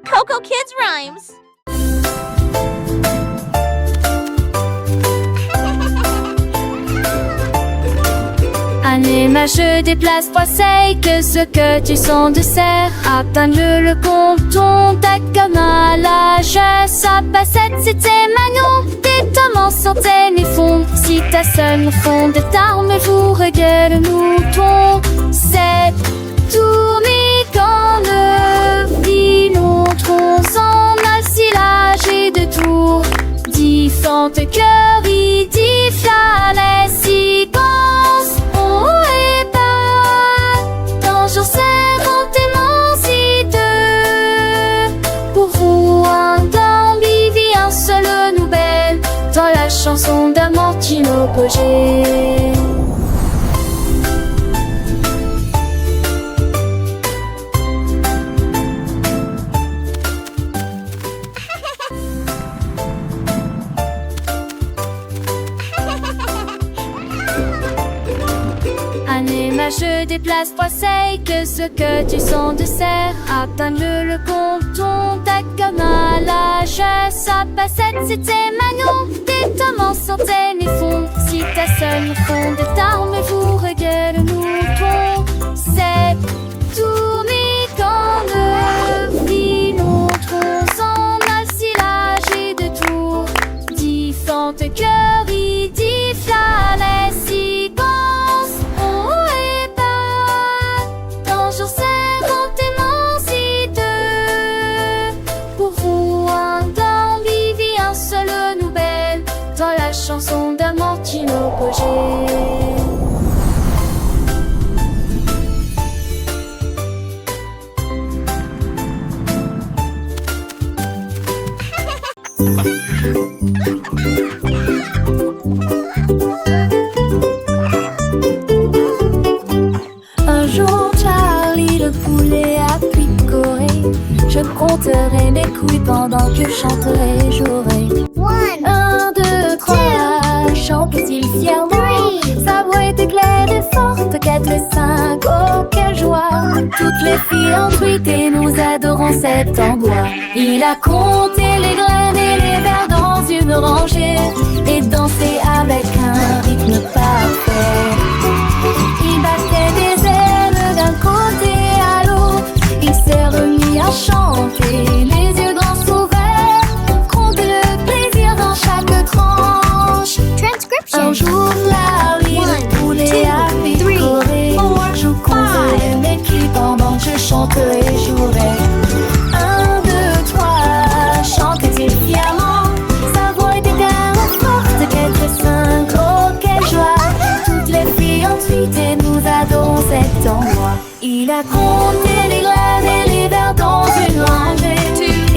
Coco Kids Rhymes. Allez, ma je déplace trois seils, que ce que tu sens de serre. Atteins le compton, ta comme à l'âge. Sa passette, c'était Magnon. Tes tomans sortaient mes fonds. Si ta seule fond de tarme, vous regarde le mouton. C'est tourné quand le vinotron s'en assilage et de tour. Différentes cœurs, il dit fallait si pense. Jour serrant tes pour vous un temps vivit un seul nouvelle dans la chanson d'Amantino Pogé. Je déplace trois seils, que ce que tu sens de serre. Atteins le compton, ta comme à l'âge. Sa passette, c'était Magnon. Tes tomans sortaient mes fonds. Si ta seule fond de tarme, vous regarde le mouton. C'est tourné quand le vinotron s'en assilage et de tour. Différentes cœurs, il dit fallait si pense. Chanson d'Amantino Pogé. Un jour, Charlie le poulet a picoré. Je compterai mes couilles pendant que je chanterai, jouerai. 1, 2, 3, chante-t-il fièrement. Sa voix était claire et forte. 4 et 5, oh quelle joie. Toutes les filles en truité, nous adorons cet endroit. Il a compté les graines et les vers dans une rangée et dansé avec un rythme parfait. Il battait des ailes d'un côté à l'autre. Il s'est remis à chanter, les yeux grands ouverts. Compte le plaisir dans chaque tranche. Transcription. Un jour, Larry, le poulet a picoré. Je compterai mes culs pendant que je chanterai et jouerai. 1, 2, 3, chantait-il fièrement. Sa voix était tellement forte, 4 et 5, oh quelle joie. Toutes les filles ensuite et nous adorons cet endroit. Il a compté les graines et les vers dans une rangée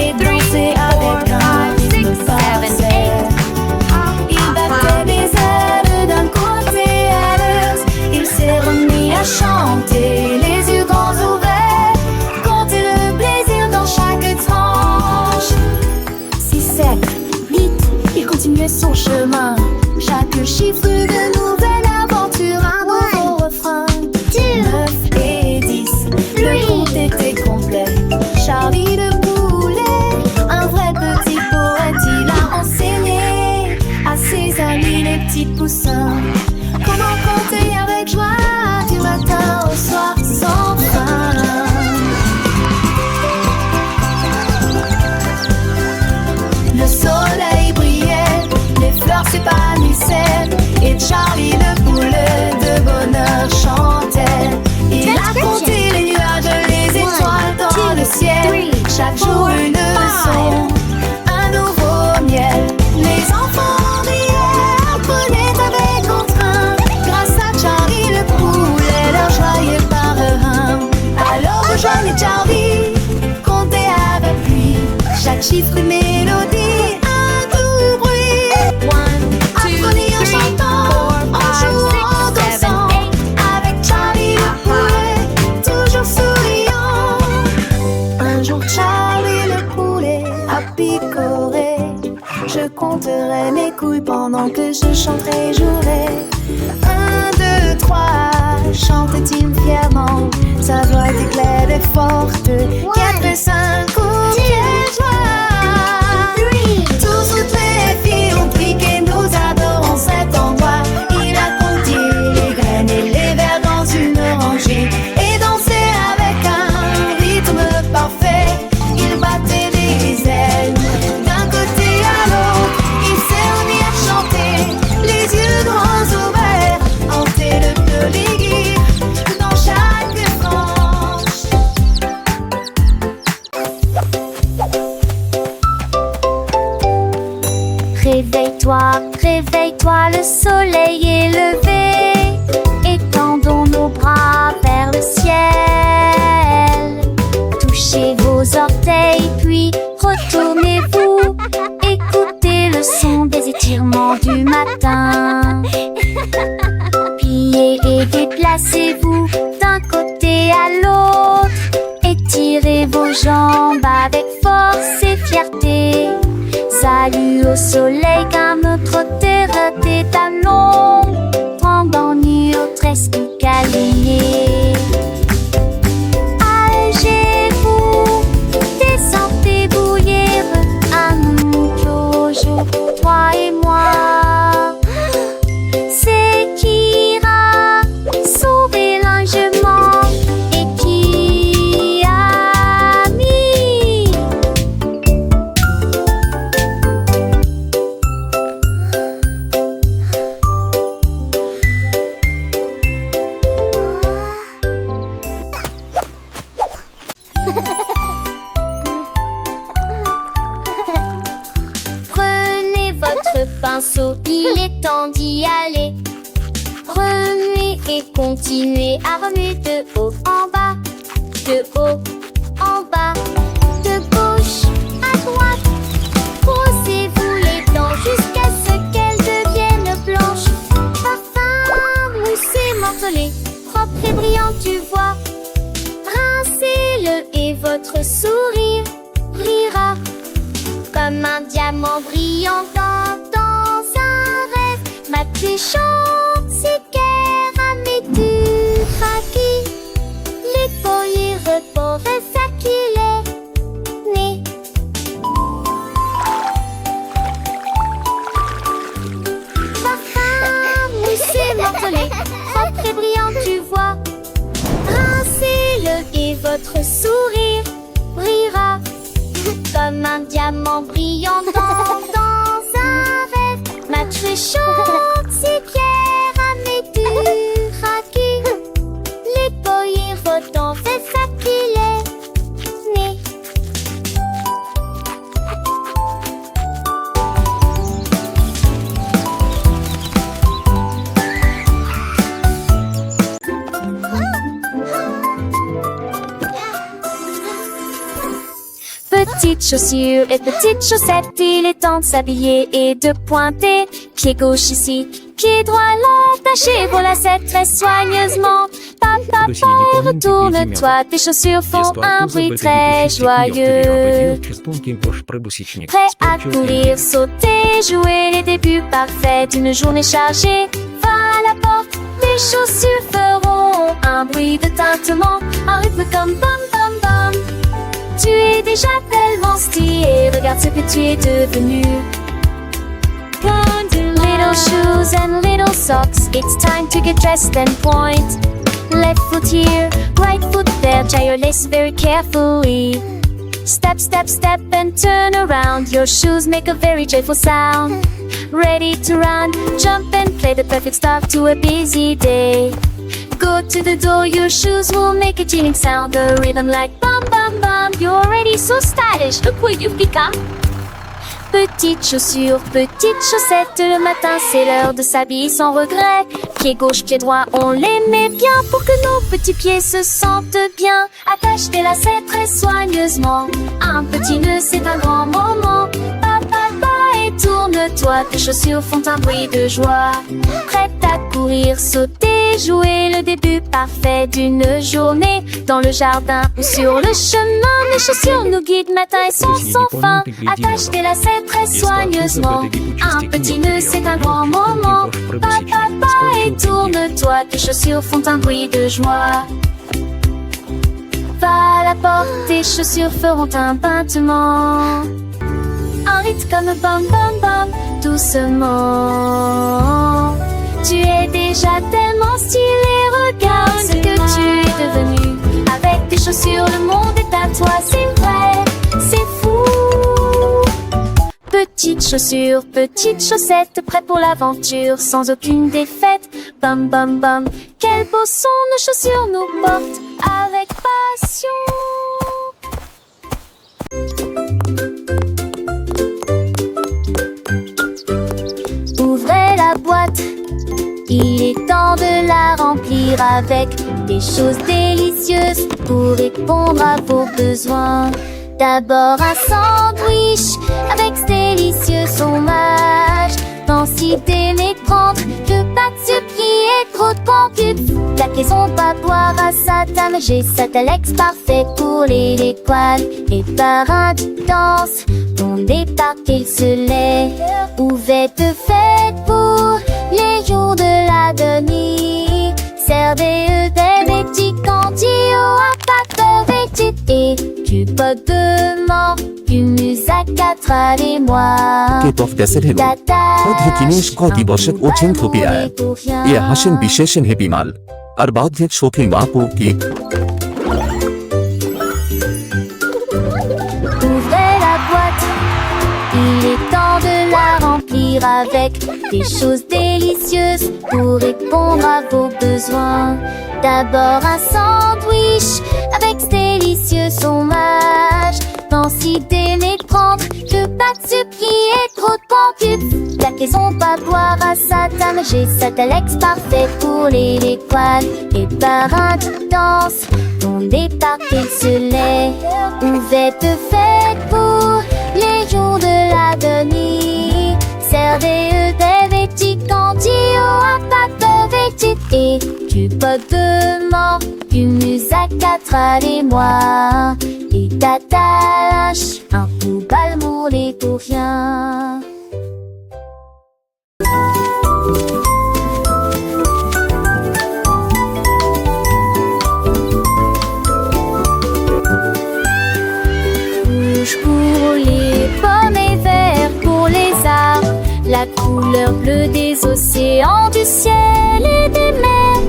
et dansé avec un rythme parfait. Il battait des ailes d'un côté à l'autre. Il s'est remis à chanter, les yeux grands ouverts. Compter le plaisir dans chaque tranche. 6, 7, 8, il continuait son chemin. Chaque chiffre de nouvelle aventure, un nouveau refrain. 9 et 10, le compte était complet. Charlie le poulet, un vrai petit poète, il a enseigné à ses amis les petits poussins comment compter avec joie du matin au soir sans fin. Le soleil brillait, les fleurs s'épanouissaient et Charlie le poulet de bonheur chantait. Il a compté les nuages, les étoiles dans le ciel. Chaque jour une leçon, un nouveau miel. Les enfants riaient, apprenaient avec entrain. Grâce à Charlie le poulet, leur joyeux parrain. Alors rejoignez Charlie, comptez avec lui. Chaque chiffre une mélodie, un doux bruit. 1, 2, 3, 4, 5, 6, 7, 8. Avec Charlie le poulet, toujours souriant. Un jour Charlie le poulet a picoré. Je compterai mes couilles pendant que je chanterai et jouerai. 1, 2, 3, chantait-il fièrement. Sa voix était claire et forte. 4 et 5, ok. réveille-toi, réveille-toi, le soleil est levé. Étendons nos bras vers le ciel. Touchez vos orteils, puis retournez-vous. Écoutez le son des étirements du matin. Pliez et déplacez-vous d'un côté à l'autre. Étirez vos jambes avec force et fierté. Salut au soleil car notre terre est à l'ombre. Pendant notre tresque aligné. Allégez-vous, descendez bouillir. À nous, Jojo, toi et moi. C'est qui ira sauver l'enjeuement et qui a mis. Prenez votre pinceau, il est temps d'y aller. Remuez et continuez à remuer de haut en bas, de haut en bas, de gauche à droite. Brossez-vous les dents jusqu'à ce qu'elles deviennent blanches. Parfum, moussé, morcelé, propre et brillant, tu vois. Rincez-le et votre sourire brillera comme un diamant brillant dans un rêve. Ma péchante, c'est du craquis. Les poils reportent ça qu'il est né. Parfum, moussé, morcelé, propre et brillant, tu vois. Rincez-le et votre sourire brillera comme un diamant brillant dans un rêve. Ma très chaude, c'est Pierre à mes du craquis. Les poils votant, c'est ça qu'il est né. Petites chaussures et petites chaussettes, il est temps de s'habiller et de pointer. Pied gauche ici, pied droit l'attaché vos lacets très soigneusement. Papa, retourne-toi, tes chaussures font un bruit très joyeux. Prêt à courir, sauter, jouer les débuts parfaits d'une journée chargée. Va à la porte, tes chaussures feront un bruit de tintement, un rythme comme bam bam bam. Tu es déjà tellement stylé, regarde ce que tu es devenu. Little shoes and little socks, it's time to get dressed and point. Left foot here, right foot there, tie your lace very carefully. Step, step, step and turn around, your shoes make a very joyful sound. Ready to run, jump and play, the perfect start to a busy day. Go to the door, your shoes will make a chilling sound, a rhythm like bum bum bum. You're already so stylish, look what you've become. Petites chaussures, petites chaussettes, le matin c'est l'heure de s'habiller sans regret. Pied gauche, pied droit, on les met bien pour que nos petits pieds se sentent bien. Attache tes lacets très soigneusement, un petit nœud c'est un grand moment. Et tourne-toi, tes chaussures font un bruit de joie. Prête à courir, sauter, jouer le début parfait d'une journée. Dans le jardin ou sur le chemin, mes chaussures nous guident matin et soir sans fin. Attache tes lacets très soigneusement, un petit nœud c'est un grand moment. Et tourne-toi, tes chaussures font un bruit de joie. Va à la porte, tes chaussures feront un tintement. Un rythme comme bam bam bam, doucement. Tu es déjà tellement stylé, regarde ce que tu es devenu. Avec tes chaussures, le monde est à toi, c'est vrai, c'est fou. Petites chaussures, petites chaussettes, prêtes pour l'aventure, sans aucune défaite. Bam bam bam, quel beau son nos chaussures nous portent avec passion. remplir avec des choses délicieuses pour répondre à vos besoins. D'abord un sandwich avec ce délicieux fromage. Densité mais prendre que pas de sucre qui est trop de pancube. La maison va boire à sa table. J'ai Satalex parfait pour les l'étoile. Et par un danse, on débarque il se lève. Ouverte fête pour les jours de la demi. Servez des petits candies à pâte et du pot de mort. K-pop cassette hello অর্ধেক কিনে দিবসের ওছেন থপিয়ায় এ হাসেন বিশেষেন হেপি মাল আর বাধ্যেক শোকে মাপো কি Ouvrez la boîte, il est temps de la remplir avec des choses délicieuses pour répondre à vos besoins. D'abord un sandwich avec ce délicieux fromage. Densité mais prendre que pas de sucre qui est trop de pancube. La maison va boire à sa table. J'ai Satalex parfait pour les l'étoile. Et par un danse, on débarque il se lève. Ouverte fête pour les jours de la demi. Servez des petits candies à pâte et du pot de mort. Du musac à les mois. Et t'attaches un coup balmoulé pour rien. Rouge pour les pommes et vert pour les arbres. La couleur bleue des océans, du ciel et des mers.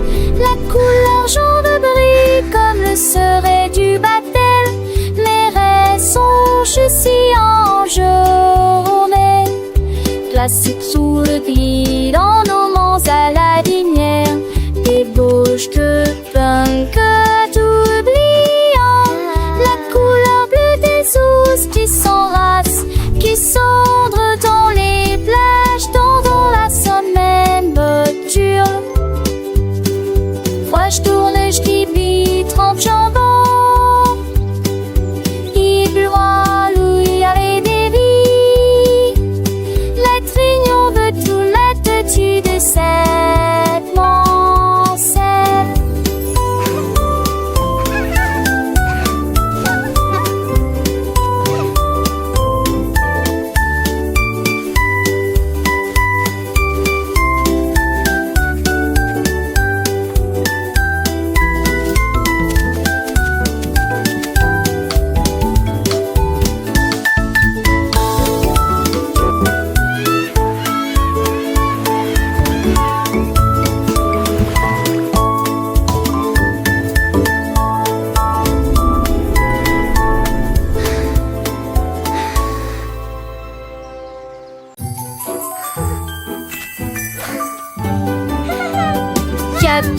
La couleur jaune brille comme le serait du baptême. Mes rêves sont si en journée. Classique sous le gris dans nos mains à la lumière. Débauche de punk tout oubliant. La couleur bleue des os qui s'enracent, qui cendrent dans les plages, dans la semaine nocturne. Moi je tourne, je dis vite, trempe jambon. De cette mancelle.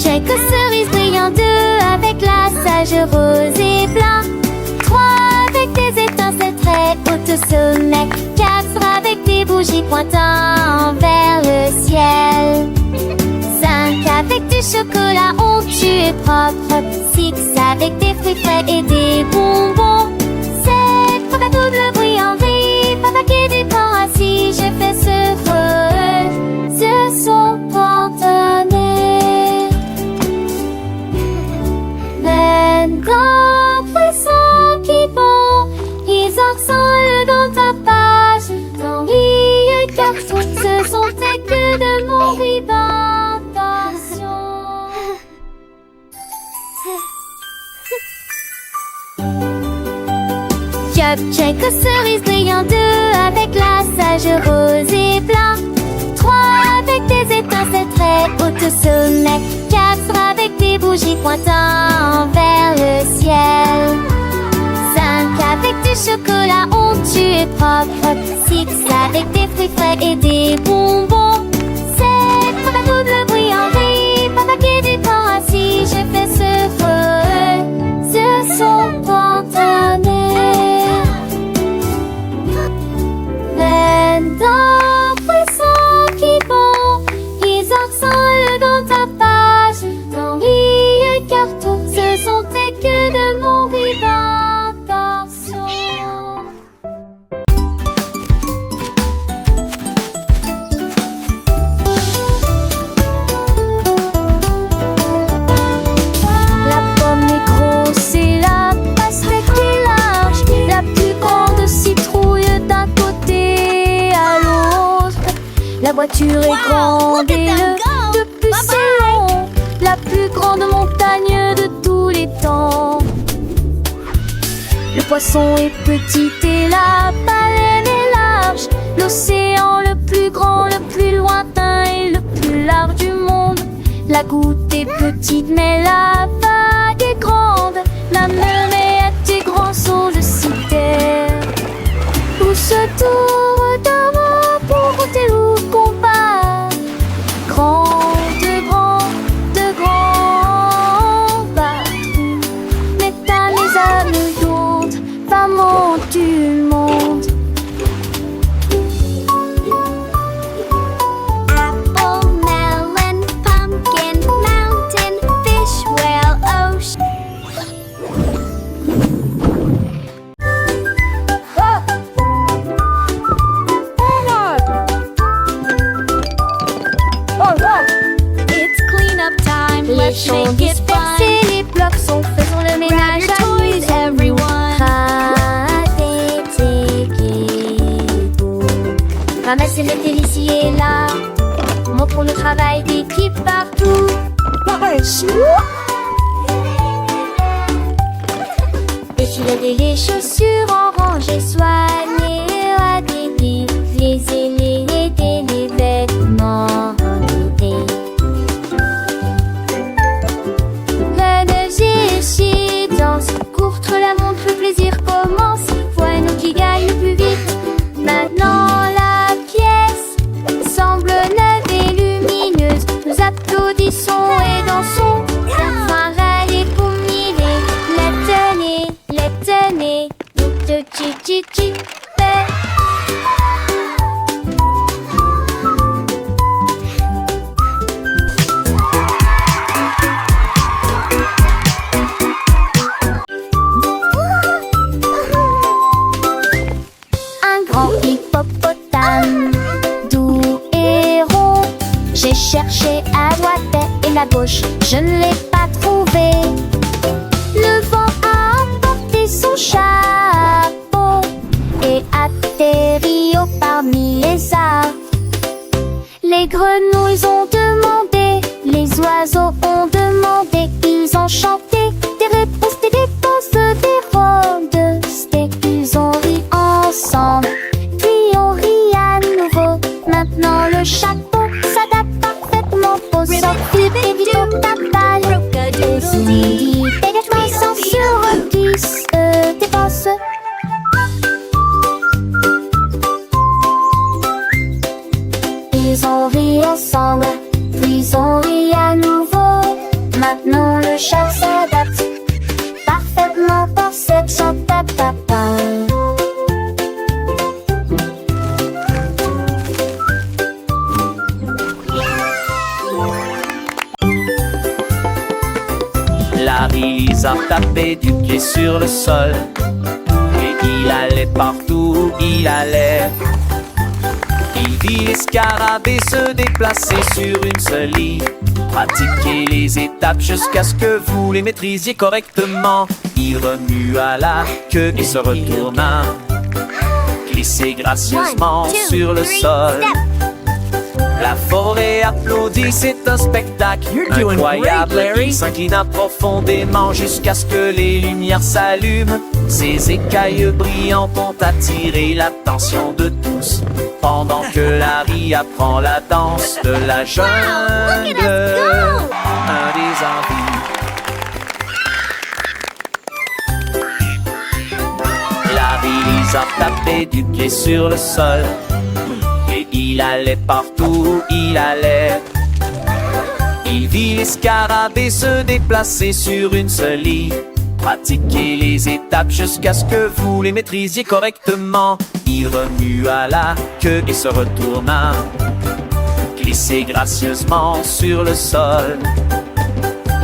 Check cerise brillant, 2 avec la sage rose et blanc, 3 avec des étincelles très hautes au sommet, 4 avec des bougies pointant vers le ciel, 5 avec du chocolat onctueux et propre, 6 avec des fruits frais et des bonbons, 7 pour un double bruit en vie, pour paquet du pain assis, je fais ce son porte-monnaie. Dans poissons qui vont, ils ensemble dans ta page. Dans les cartons, ce sont tes que de mon d'intention. Check cerise brillant, 2 avec la sage rose et blanc, 3 avec des étincelles très hautes au sommet, 4 avec des bougies pointant vers le ciel, 5 avec du chocolat onctueux et propre, 6 avec des fruits frais et des bonbons, 7 pour un double bruit en vie, pour paquet du pain assis, je fais ce son partenaire. Dans poissons qui vont, ils ensemble dans ta page. Dans La voiture est grande et le bus est long. La plus grande montagne de tous les temps. Le poisson est petit et la baleine est large. L'océan le plus grand, le plus lointain et le plus large du monde. La goutte est petite mais la vague est grande. La mer est des grands sauts de citerre. Où se tourne d'avant pour voter ou combat. De grands bateaux. Mesdames les âmes lourdes, femmes du monde. Apple, melon, pumpkin, mountain, fish, whale, ocean. It's cleanup time, let's make it fun. Les blocs sont faisons le ménage. Grab your toys, everyone. Ramassez les télés ici et là. Montrons le travail d'équipe partout. Défiler les chaussures en rangée, soigner à des les aînés, aider les vêtements. Courtre la montre, le plaisir commence. Voilà qui gagne le plus vite. Maintenant la pièce semble neuve et lumineuse. Nous applaudissons et dansons. Enfin râler pour miller. Les tenez, de chi. Doux et rond. J'ai cherché à droite et à gauche, je ne l'ai pas trouvé. Le vent a emporté son chapeau et atterri au parmi les arbres. Les grenouilles ont demandé, les oiseaux ont demandé, ils ont chanté des réponses, des dépenses, des rondes. Ils ont ri ensemble. Maintenant le chapeau s'adapte parfaitement au sortir et vite au tapal. Et si dégage-moi sans sur 10 dépense. Ils ont ri ensemble, puis ils ont ri à nouveau. Maintenant le chat s'adapte parfaitement pour cette chante à papa. Larry a tapé du pied sur le sol et il allait partout où il allait. Il vit les scarabées se déplacer sur une seule ligne. Pratiquez les étapes jusqu'à ce que vous les maîtrisiez correctement. Il remua la queue et se retourna, glissez gracieusement sur le sol. La forêt applaudit, c'est un spectacle incroyable. Il s'inclina profondément jusqu'à ce que les lumières s'allument. Ses écailles brillantes ont attiré l'attention de tous, pendant que Larry apprend la danse de la jungle. Un des envies. Larry a tapé du pied sur le sol et il allait partout où il allait. Il vit les scarabées se déplacer sur une seule ligne. Pratiquez les étapes jusqu'à ce que vous les maîtrisiez correctement. Il remua la queue et se retourna, glissez gracieusement sur le sol.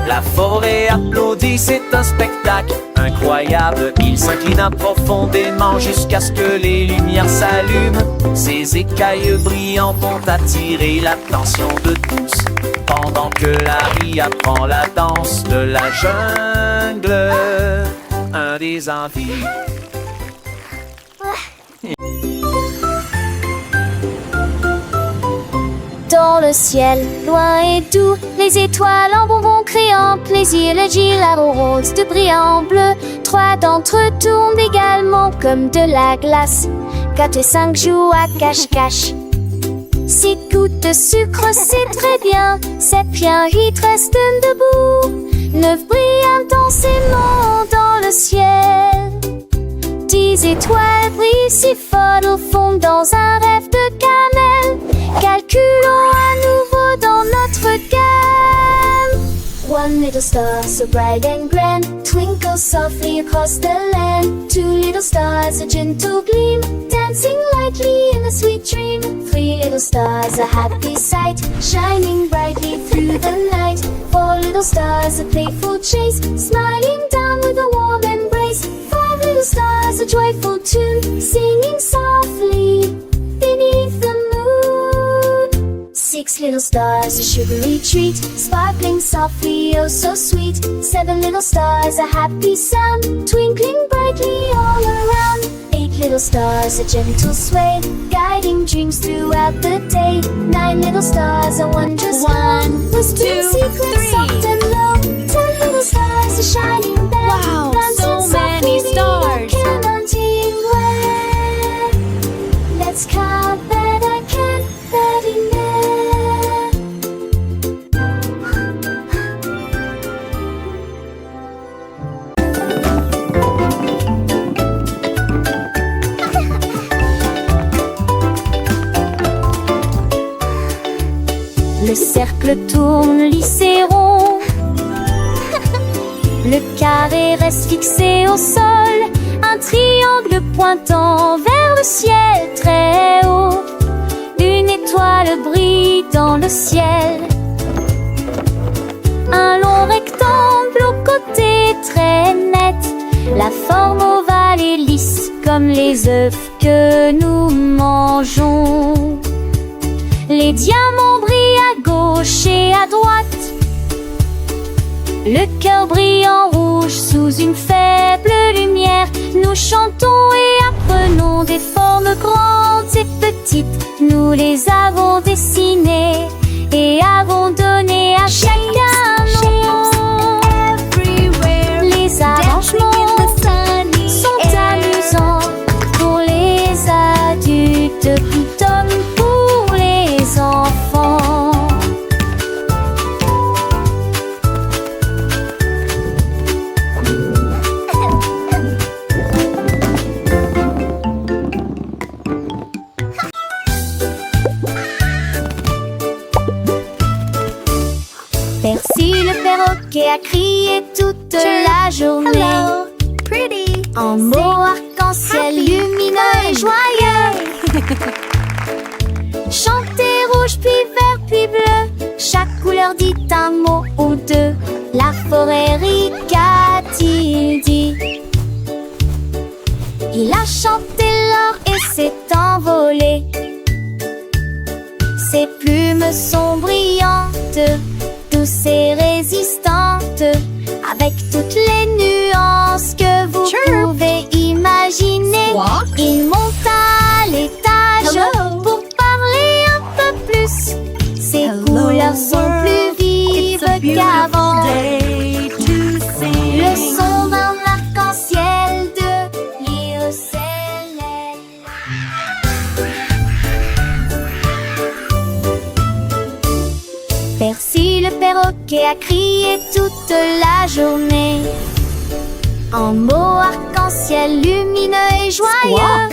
La forêt applaudit, c'est un spectacle incroyable. Il s'inclina profondément jusqu'à ce que les lumières s'allument. Ses écailles brillantes ont attiré l'attention de tous, pendant que Larry apprend la danse de la jungle. Un des envies. dans le ciel, loin et doux. Les étoiles en bonbons créant plaisir, le gilet rose de brillant bleu. 3 d'entre eux tournent également comme de la glace. 4 et 5 jouent à cache-cache. 6 gouttes de sucre, c'est très bien. 7 bien, 8 restent debout. 9 brillent intensément dans le ciel. 10 étoiles brillent si fort au fond dans un rêve de cannelle. Calculons à nouveau dans notre gamme. 1 little star so bright and grand twinkles softly across the land. 2 little stars a gentle gleam dancing lightly in a sweet dream. 3 little stars a happy sight shining brightly through the night. 4 little stars a playful chase smiling down with a warm embrace. 5 little stars a joyful tune singing softly beneath the moon. 6 little stars a sugary treat sparkling softly oh so sweet. 7 little stars a happy sound twinkling brightly all around. 8 little stars a gentle sway guiding dreams throughout the day. 9 little stars a wondrous one whispering secrets soft and low. 10 little stars a shining bell. Wow, dancing so many softly stars. in a canteen way. Let's count that I can very near. Le cercle tourne lycéron. Le carré reste fixé au sol. Un triangle pointant vers le ciel très haut. Une étoile brille dans le ciel. Un long rectangle au côté très net. La forme ovale est lisse comme les œufs que nous mangeons. Les diamants brillent à gauche et à droite. Le cœur brille en rouge sous une faible lumière. Nous chantons et apprenons des formes grandes et petites. Nous les avons dessinées et avons donné à chacun nom. Les arrangements sont amusants pour les adultes tout comme pour les enfants. Percy le perroquet a crié toute la journée. Hello, pretty. En mots arc-en-ciel lumineux et joyeux. Chantez rouge puis vert puis bleu. Chaque couleur dit un mot ou deux. La forêt rit, qu'a-t-il dit? Il a chanté l'or et s'est envolé. Ses plumes sont brillantes, douces et résistantes, avec toutes les nuances que vous pouvez imaginer. Squawk. Il monte à l'étage Hello. pour parler un peu plus. Ses couleurs sont plus vives qu'avant. Le son d'un arc-en-ciel de l'île céleste. Percy le perroquet a crié toute la journée. En mots arc-en-ciel lumineux et joyeux.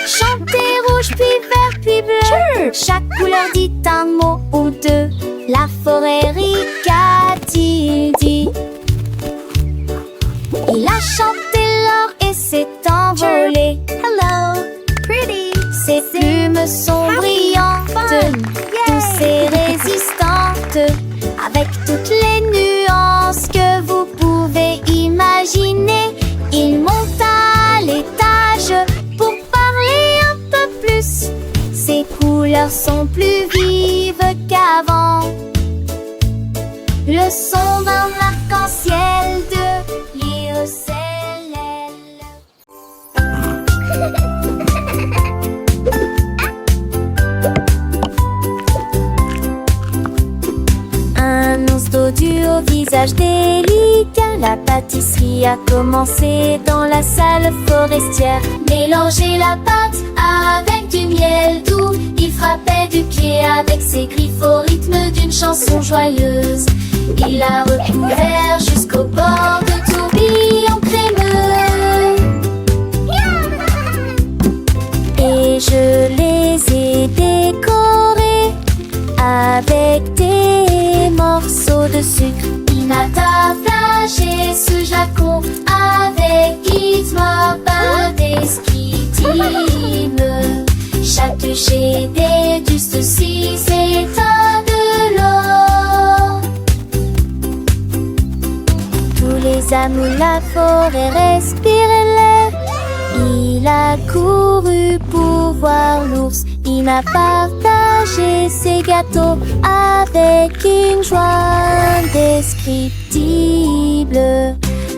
Chantez rouge puis vert puis bleu. Chaque couleur dit un mot ou deux. La forêt rit, qu'a-t-il dit? Il a chanté l'or et s'est envolé. Hello, pretty. Ses plumes sont brillantes, douces et résistantes, avec toutes les nuances que vous pouvez imaginer. Il monte à l'étage pour parler un peu plus. Ses couleurs sont plus vives qu'avant. Le son d'un arc-en-ciel de l'île céleste. assemblage délicat. La pâtisserie a commencé dans la salle forestière. Mélanger la pâte avec du miel doux, il frappait du pied avec ses griffes au rythme d'une chanson joyeuse. Il a recouvert jusqu'au bord de tourbillons crémeux. Et je les ai décorés avec des morceaux de sucre. Il m'a partagé ce flacon avec guitare indescriptible. Chaque toucher des juste si c'est de l'or. Tous les amours de la forêt respiraient l'air. Il a couru pour voir l'ours. Il m'a partagé ses gâteaux avec une joie indescriptible.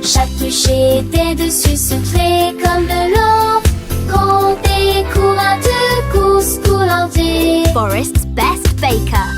Chaque toucher était dessus sucré comme de l'eau. Quand des courants de course coulantés. Forest's best baker.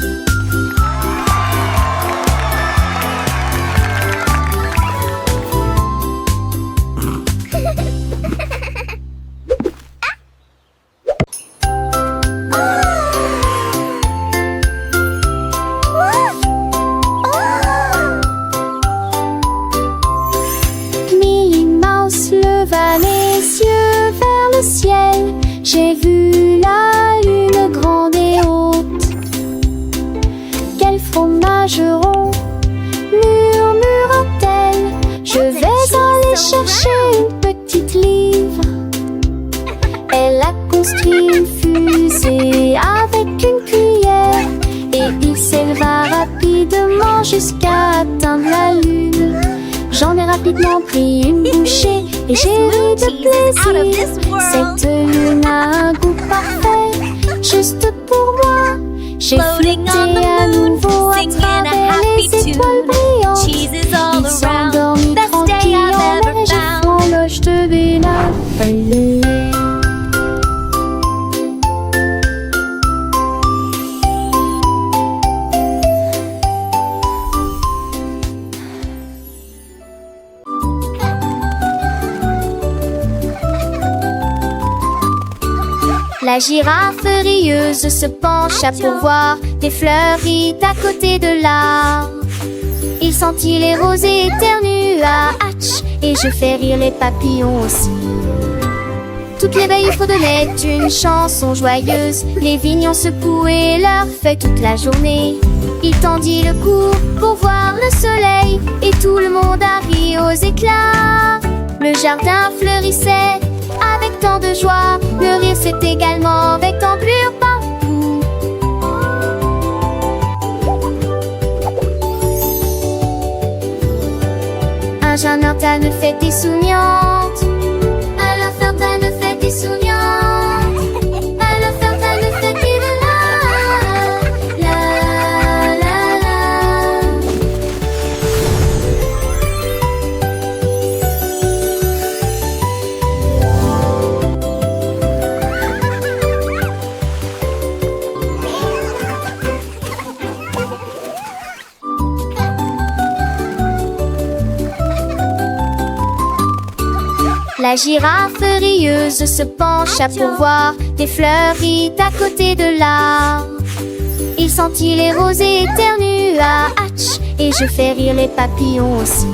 Ciel, j'ai vu la lune grande et haute. Quel fromage rond, murmura-t-elle. Je vais aller chercher une petite livre. Elle a construit une fusée avec une cuillère et il s'éleva rapidement jusqu'à atteindre la lune. J'en ai rapidement pris une bouchée et j'ai ri de plaisir. Cette lune a un goût parfait, juste pour moi. J'ai flotté à nouveau à travers les étoiles brillantes. Il s'endormit tranquille en neige et l'horloge de Bella. La girafe rieuse se pencha pour voir des fleuries à côté de l'arbre. Il sentit les rosées éternues à Hatch et je fais rire les papillons aussi. Toutes les veilles fredonnaient une chanson joyeuse. Les vignons secouaient leurs feuilles toute la journée. Il tendit le cou pour voir le soleil et tout le monde a ri aux éclats. Le jardin fleurissait avec tant de joie, le rire s'est également avec d'ampleur partout. Un jeune ortane fait des souriantes. Alors Ferdinand fait des souriantes. Alors Ferdinand fait des la la la la. La girafe rieuse se pencha pour voir des fleuries à côté de l'arbre. Il sentit les rosées éternues à Hatch et je fais rire les papillons aussi.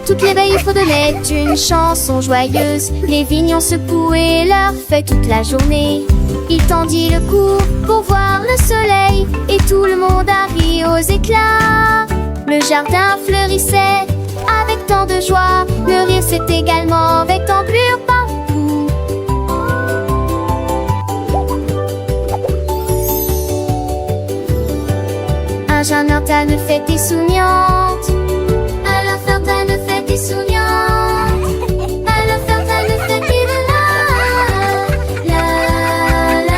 Toutes les veilles fredonnaient une chanson joyeuse. Les vignons secouaient leurs feuilles toute la journée. Il tendit le cou pour voir le soleil et tout le monde a ri aux éclats. Le jardin fleurissait avec tant de joie, le rire s'est également avec d'ampleur partout. Un jeune ortane fait des souriantes. Alors Ferdinand fait des souriantes. Alors Ferdinand fait des la la la la.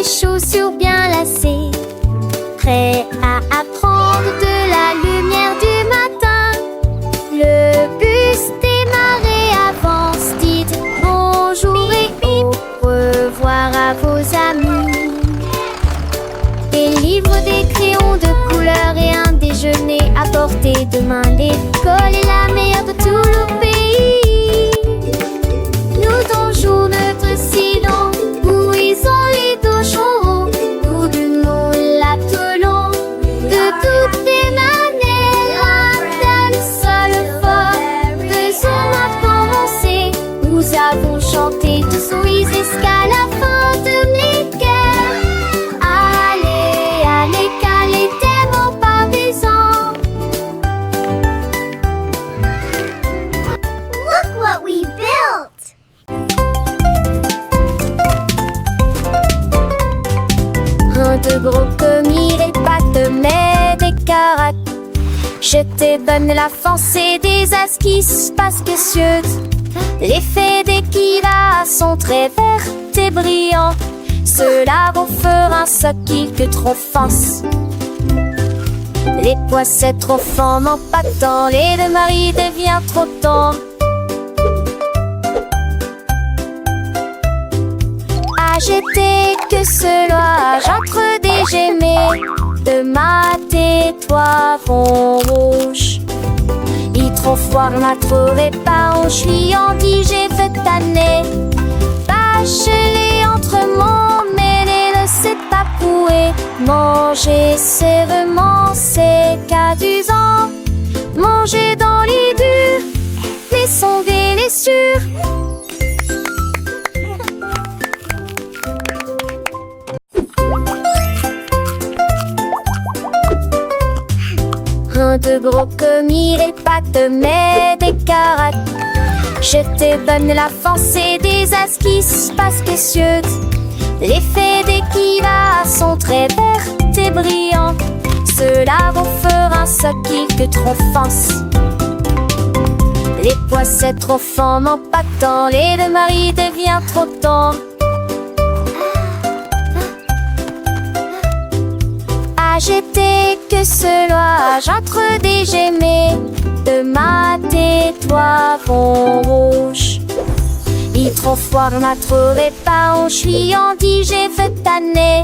chaussures bien lacées, prêt à apprendre de la lumière du matin. Le bus démarrait, avance, dites bonjour et au revoir à vos amis. Des livres, des crayons de couleur et un déjeuner à portée de main. L'école est la meilleure de tout le pays. Nous donjons notre silence, bouillons les torchons, nous nous l'appelons de toutes les manières. Un tel seul fort, faisons-moi commencer. Nous avons chanté tous oui jusqu'à la fin de mes cœurs. Allez, allez, calez tes mots partisans. Look what we built! Un de gros commis, les pattes, mais des caracs. Je te donne la force et des esquisses parce que spécieuses. Les faits d'équila sont très verts et brillants. Cela vous fera ce qui que trop face. Les poissets trop forts en pâtant, les deux maris devient trop tendre. Agité que cela j'entre des gémés, de mat et toi vont rouge. Il trop fort m'a trouvé pas, on chuillant dit j'ai fait tanner. Bâchelé entre mon mêlé, ne sait pas pouer. Manger sérieusement, c'est qu'adusant. Manger dans les durs, les sonder les sûrs. Un de gros commis, les pattes, mais des caracs. Je te donne la force et des esquisses pas spécieuses. Les faits d'équila sont très verts et brillants. Cela vous fera ce qui que trop face. Les poissets trop forts en pâtant, les deux maris devient trop tendre. Agité que cela j'entre des gémés, de mat et toi vont rouge. Il trop fort m'a trouvé pas, on chuillant dit j'ai fait tanner.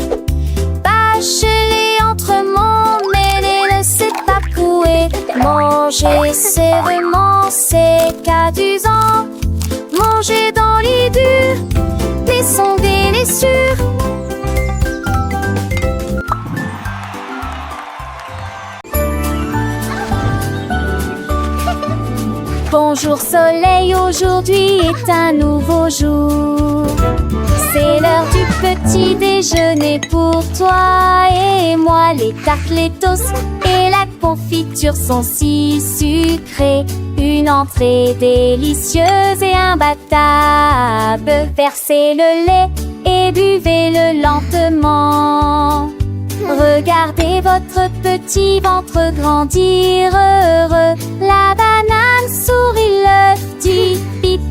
Bâchelé entre mon mêlé, ne sait pas couer. Manger sérieusement, c'est qu'adusant. Manger dans les durs, les sonder les sûrs. Bonjour soleil, aujourd'hui est un nouveau jour. C'est l'heure du petit déjeuner pour toi et moi. Les tartes, les toasts et la confiture sont si sucrées. Une entrée délicieuse et imbattable. Versez le lait et buvez-le lentement. Regardez votre petit ventre grandir heureux. La banane sourit, l'œuf dit bip.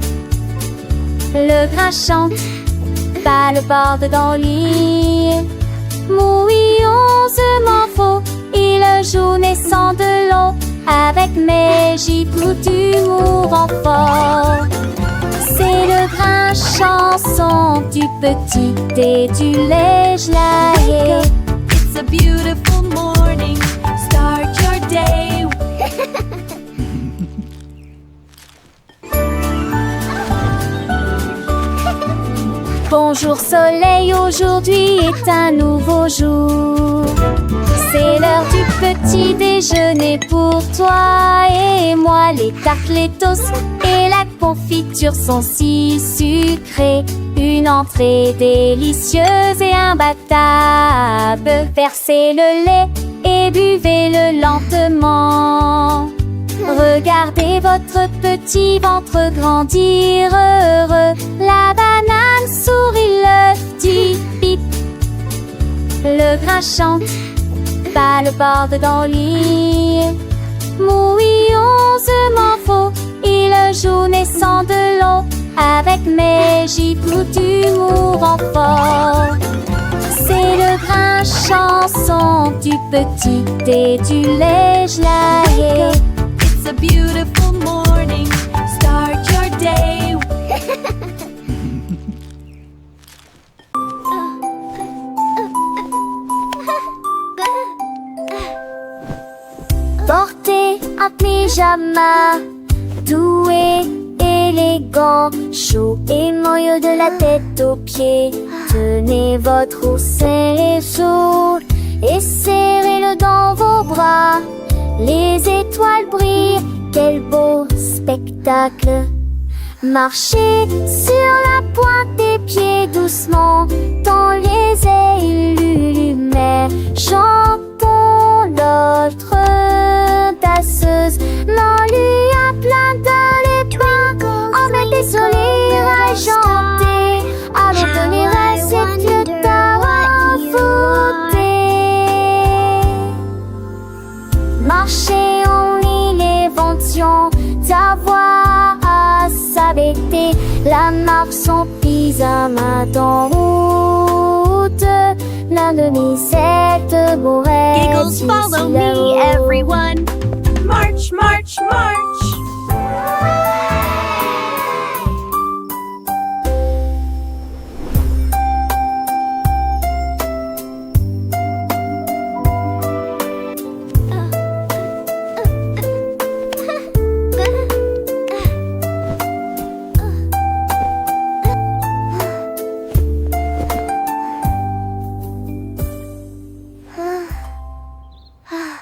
Le grain chante, pas le bord dans le lit. Mouillonsement faux, il joue naissant de l'eau. Avec mes gibes d'humour en fort. C'est le grain chanson du petit et du lait gelé. It's a beautiful morning. Start your day. Bonjour soleil, aujourd'hui est un nouveau jour. C'est l'heure du petit déjeuner pour toi et moi. Les tartes, les toasts et la confiture sont si sucrées. Une entrée délicieuse et imbattable. Versez le lait et buvez-le lentement. Regardez votre petit ventre grandir heureux. La banane sourit, l'œuf dit bip. Le grain chante, pas le bord dans le lit. Mouillonsement faux, il joue naissant de l'eau. Avec mes gibes d'humour en fort. petit thé du lait gelé. It's a beautiful morning. Start your day. Portez un pyjama doux et élégant, chaud et moelleux de la tête aux pieds. Tenez votre oursin les sourds et serrez-le dans vos bras. Les étoiles brillent, quel beau spectacle. Marchez sur la pointe des pieds doucement dans les ailes lumières. Chantons notre danseuse, l'on lui a plein dans les bras. On met des sourires à chanter, allons donner à cette lutte à envoûter. Marchez en l'élévation, ta voix à s'abaisser, la marque son pyjama en route. L'un de mes sept beaux rêves. Giggles, follow me, everyone. March, march, march.